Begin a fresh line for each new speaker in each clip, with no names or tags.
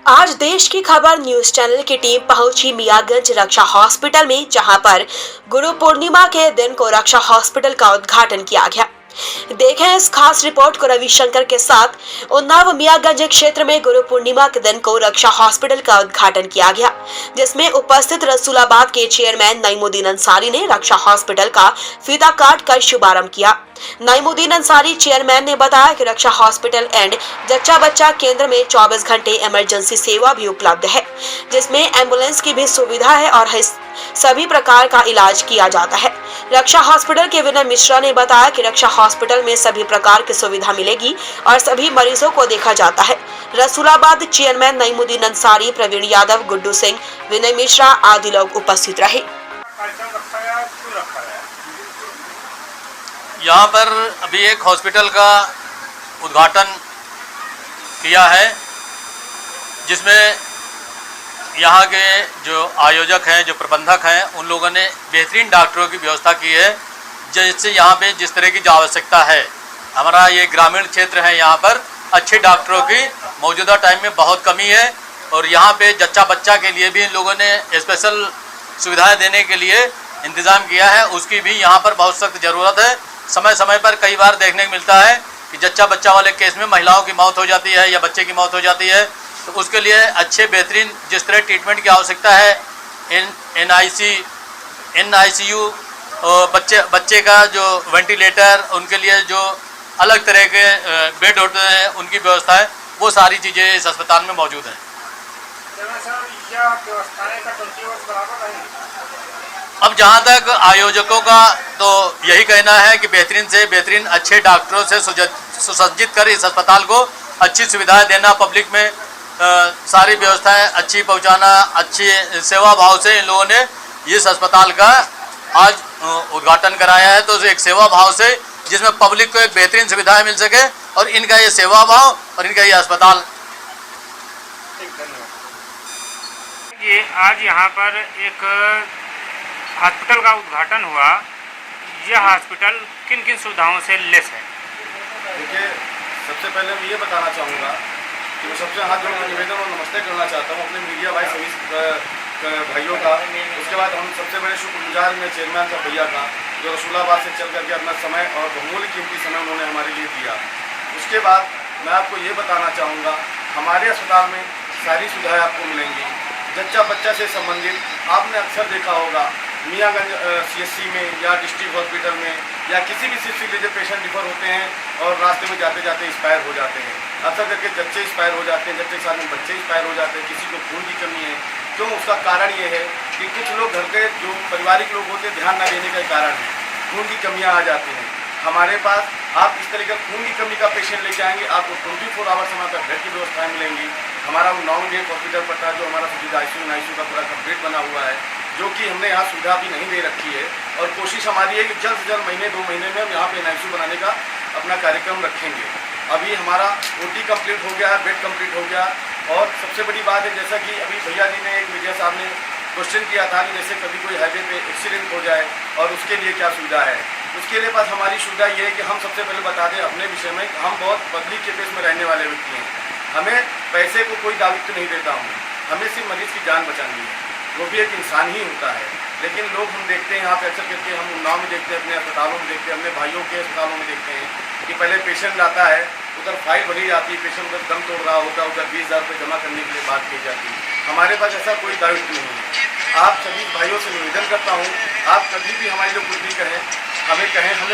आज देश की खबर न्यूज चैनल की टीम पहुंची मियागंज रक्षा हॉस्पिटल में, जहां पर गुरु पूर्णिमा के दिन को रक्षा हॉस्पिटल का उद्घाटन किया गया। देखें इस खास रिपोर्ट को रविशंकर के साथ। उन्नाव मियागंज क्षेत्र में गुरु पूर्णिमा के दिन को रक्षा हॉस्पिटल का उद्घाटन किया गया, जिसमें उपस्थित रसूलाबाद के चेयरमैन नईमुद्दीन अंसारी ने रक्षा हॉस्पिटल का फीता काट कर शुभारंभ किया। नईमुद्दीन अंसारी चेयरमैन ने बताया कि रक्षा हॉस्पिटल एंड जच्चा बच्चा केंद्र में 24 घंटे इमरजेंसी सेवा भी उपलब्ध है, जिसमें एम्बुलेंस की भी सुविधा है और सभी प्रकार का इलाज किया जाता है। रक्षा हॉस्पिटल के विनय मिश्रा ने बताया कि रक्षा हॉस्पिटल में सभी प्रकार की सुविधा मिलेगी और सभी मरीजों को देखा जाता है। रसूलाबाद चेयरमैन नईमुद्दीन अंसारी, प्रवीण यादव, गुड्डू सिंह, विनय मिश्रा आदि लोग उपस्थित रहे।
यहाँ पर अभी एक हॉस्पिटल का उद्घाटन किया है, जिसमें यहाँ के जो आयोजक हैं, जो प्रबंधक हैं, उन लोगों ने बेहतरीन डॉक्टरों की व्यवस्था की है, जिससे यहाँ पे जिस तरह की जो आवश्यकता है, हमारा ये ग्रामीण क्षेत्र है, यहाँ पर अच्छे डॉक्टरों की मौजूदा टाइम में बहुत कमी है। और यहाँ पे जच्चा बच्चा के लिए भी इन लोगों ने स्पेशल सुविधाएं देने के लिए इंतज़ाम किया है, उसकी भी यहाँ पर बहुत सख्त ज़रूरत है। समय समय पर कई बार देखने को मिलता है कि जच्चा बच्चा वाले केस में महिलाओं की मौत हो जाती है या बच्चे की मौत हो जाती है, तो उसके लिए अच्छे बेहतरीन जिस तरह ट्रीटमेंट की आवश्यकता है, NICU, बच्चे का जो वेंटिलेटर, उनके लिए जो अलग तरह के बेड होते हैं, उनकी व्यवस्था है, वो सारी चीज़ें इस अस्पताल में मौजूद हैं। अब जहाँ तक आयोजकों का तो यही कहना है कि बेहतरीन से बेहतरीन अच्छे डॉक्टरों से सुसज्जित कर इस अस्पताल को अच्छी सुविधाएं देना, पब्लिक में सारी व्यवस्थाएं अच्छी पहुंचाना, अच्छी सेवा भाव से इन लोगों ने इस अस्पताल का आज उद्घाटन कराया है। तो एक सेवा भाव से, जिसमें पब्लिक को एक बेहतरीन सुविधाएं मिल सके, और इनका ये सेवा भाव और इनका ये अस्पताल।
ये आज यहाँ पर एक हॉस्पिटल का उद्घाटन हुआ। यह हॉस्पिटल किन किन सुविधाओं से लेस है?
देखिए, सबसे पहले मैं ये बताना चाहूँगा कि मैं सबसे हाथ जोड़कर निवेदन और नमस्ते करना चाहता हूँ अपने मीडिया भाई सभी भाइयों का। उसके बाद हम सबसे बड़े शुक्रगुजार में चेयरमैन का भैया का, जो रसूलाबाद से चल करके अपना समय और बहुमूल्य कीमती समय उन्होंने हमारे लिए दिया। उसके बाद मैं आपको ये बताना चाहूँगा, हमारे अस्पताल में सारी सुविधाएँ आपको मिलेंगी। जच्चा बच्चा से संबंधित आपने अक्सर देखा होगा मियागंज CSC में या डिस्ट्रिक्ट हॉस्पिटल में या किसी भी चीज़ के लिए जब पेशेंट रिफर होते हैं और रास्ते में जाते जाते एक्सपायर हो जाते हैं, अक्सर करके जच्चे एक्सपायर हो जाते हैं, जच्चे के साथ में बच्चे एक्सपायर हो जाते हैं। किसी को खून की कमी है, क्यों? उसका कारण ये है कि कुछ लोग घर के जो पारिवारिक लोग होते हैं, ध्यान न देने का कारण है, खून की कमियाँ आ जाती हैं। हमारे पास आप इस तरह का खून की कमी का पेशेंट लेके आएंगे, आपको 24 आवर समय पर बेड की व्यवस्थाएँ मिलेंगी। हमारा वो 9 गेट हॉस्पिटल पड़ता है, जो हमारा ICU का पूरा कंप्लीट बना हुआ है, जो कि हमने यहाँ सुविधा भी नहीं दे रखी है। और कोशिश हमारी है कि जल्द से जल्द महीने 2 महीने में हम यहाँ पे NICU बनाने का अपना कार्यक्रम रखेंगे। अभी हमारा OT कंप्लीट हो गया है, बेड कंप्लीट हो गया। और सबसे बड़ी बात है, जैसा कि अभी भैया जी ने, एक मीडिया साहब ने क्वेश्चन किया था कि जैसे कभी कोई हाईवे पे एक्सीडेंट हो जाए और उसके लिए क्या सुविधा है। उसके लिए पास हमारी सुविधा ये है कि हम सबसे पहले बता दें अपने विषय में, हम बहुत पब्लिक के फेस में रहने वाले व्यक्ति हैं। हमें पैसे को कोई दायित्व नहीं देता हूँ, हमें सिर्फ मरीज की जान बचानी है, वो भी एक इंसान ही होता है। लेकिन लोग हम देखते हैं यहाँ पे अक्सर करके, हम उन्नाव में देखते हैं, अपने अस्पतालों में देखते हैं, अपने भाइयों के अस्पतालों में देखते हैं कि पहले पेशेंट आता है, उधर फाइल भरी जाती है, पेशेंट उधर दम तोड़ रहा होता है, उधर 20,000 रुपये जमा करने के लिए बात की जाती है। हमारे पास ऐसा कोई दायित्व नहीं है। आप सभी भाइयों से निवेदन करता हूँ, आप कभी भी हमारे लिए कुछ भी कहें, हमें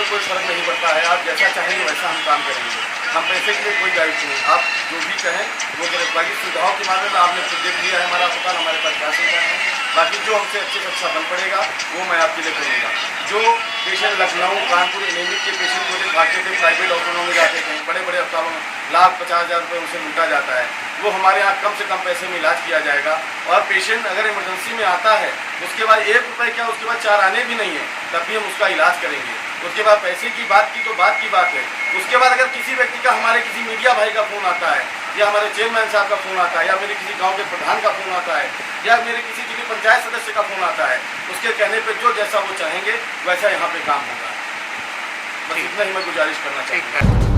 कोई फर्क नहीं पड़ता है। आप जैसा चाहेंगे वैसा हम काम करेंगे, हम पैसे के लिए कोई दायित्व नहीं। आप जो भी कहें वो करें। बाकी सुविधाओं के मामले में आपने खुद देख लिया है हमारा अस्पताल, हमारे पास क्या सुविधा है। बाकी जो हमसे अच्छे से अच्छा बन पड़ेगा वो मैं आपके लिए करूँगा। जो पेशेंट लखनऊ, कानपुर, एनेमिक के पेशेंट को जो भागते थे, प्राइवेट डॉक्टरों में जाते थे, बड़े बड़े अस्पतालों में 1,50,000 रुपये उनसे लूटा जाता है, वो हमारे यहाँ कम से कम पैसे में इलाज किया जाएगा। और पेशेंट अगर इमरजेंसी में आता है, उसके बाद 1 रुपये क्या, उसके बाद 4 आने भी नहीं है, तब भी हम उसका इलाज करेंगे। उसके बाद पैसे की बात की तो बात की बात है। उसके बाद अगर किसी व्यक्ति का, हमारे किसी मीडिया भाई का फ़ोन आता है, या हमारे चेयरमैन साहब का फ़ोन आता है, या मेरे किसी गांव के प्रधान का फ़ोन आता है, या मेरे किसी जिले पंचायत सदस्य का फ़ोन आता है, उसके कहने पे जो जैसा वो चाहेंगे वैसा यहाँ पे काम होगा। बस इतना ही मैं गुजारिश करना चाहूँगा।